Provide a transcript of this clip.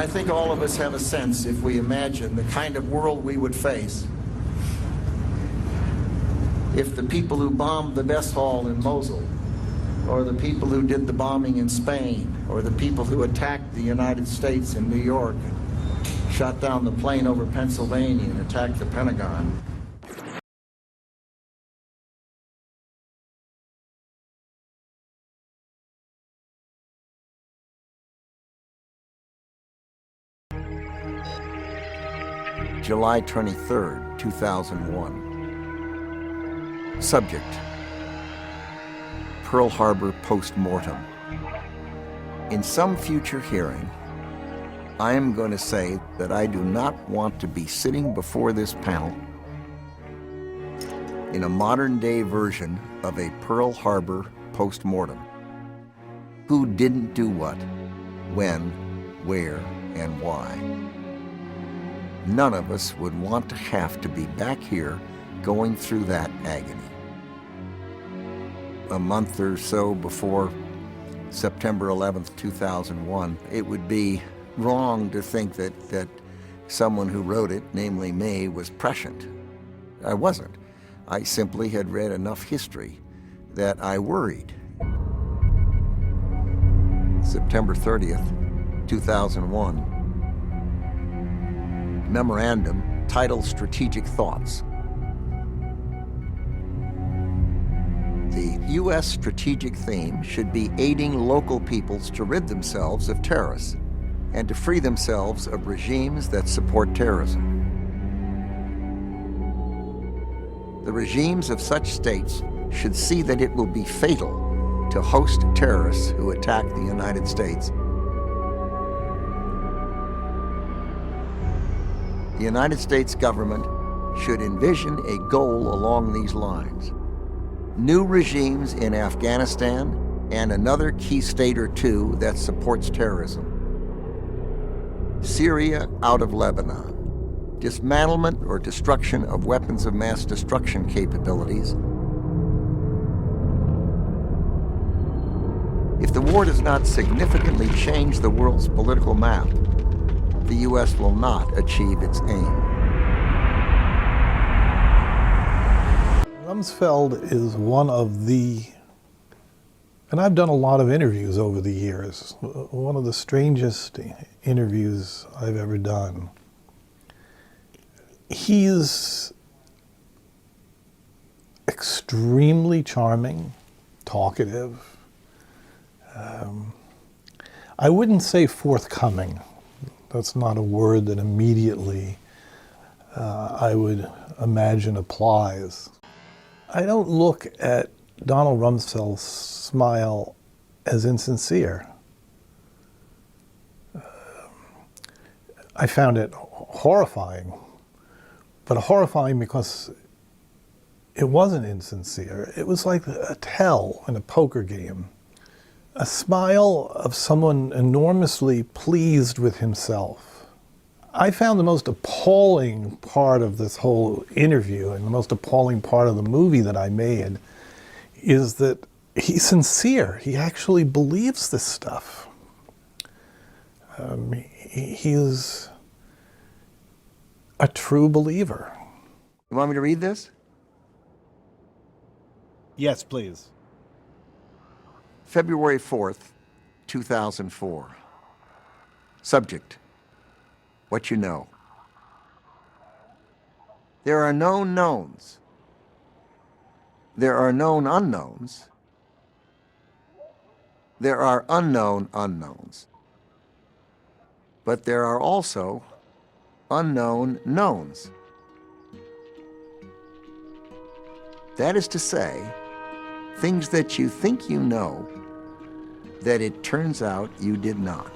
I think all of us have a sense, if we imagine the kind of world we would face if the people who bombed the Bess Hall in Mosul, or the people who did the bombing in Spain, or the people who attacked the United States in New York, shot down the plane over Pennsylvania and attacked the Pentagon. July 23rd, 2001. Subject: Pearl Harbor post-mortem. In some future hearing, I am going to say that I do not want to be sitting before this panel in a modern-day version of a Pearl Harbor post-mortem. Who didn't do what, when, where, and why? None of us would want to have to be back here going through that agony. A month or so before September 11th, 2001, it would be wrong to think that someone who wrote it, namely me, was prescient. I wasn't. I simply had read enough history that I worried. September 30th, 2001. Memorandum titled Strategic Thoughts. The U.S. strategic theme should be aiding local peoples to rid themselves of terrorists and to free themselves of regimes that support terrorism. The regimes of such states should see that it will be fatal to host terrorists who attack the United States. The United States government should envision a goal along these lines. New regimes in Afghanistan and another key state or two that supports terrorism. Syria out of Lebanon. Dismantlement or destruction of weapons of mass destruction capabilities. If the war does not significantly change the world's political map, the U.S. will not achieve its aim. Rumsfeld is one of the, and I've done a lot of interviews over the years, one of the strangest interviews I've ever done. He's extremely charming, talkative. I wouldn't say forthcoming. That's not a word that immediately I would imagine applies. I don't look at Donald Rumsfeld's smile as insincere. I found it horrifying, but horrifying because it wasn't insincere. It was like a tell in a poker game. A smile of someone enormously pleased with himself. I found the most appalling part of this whole interview and the most appalling part of the movie that I made is that he's sincere. He actually believes this stuff. He's a true believer. You want me to read this? Yes, please. February 4th, 2004. Subject: what you know. There are known knowns. There are known unknowns. There are unknown unknowns. But there are also unknown knowns. That is to say, things that you think you know that it turns out you did not.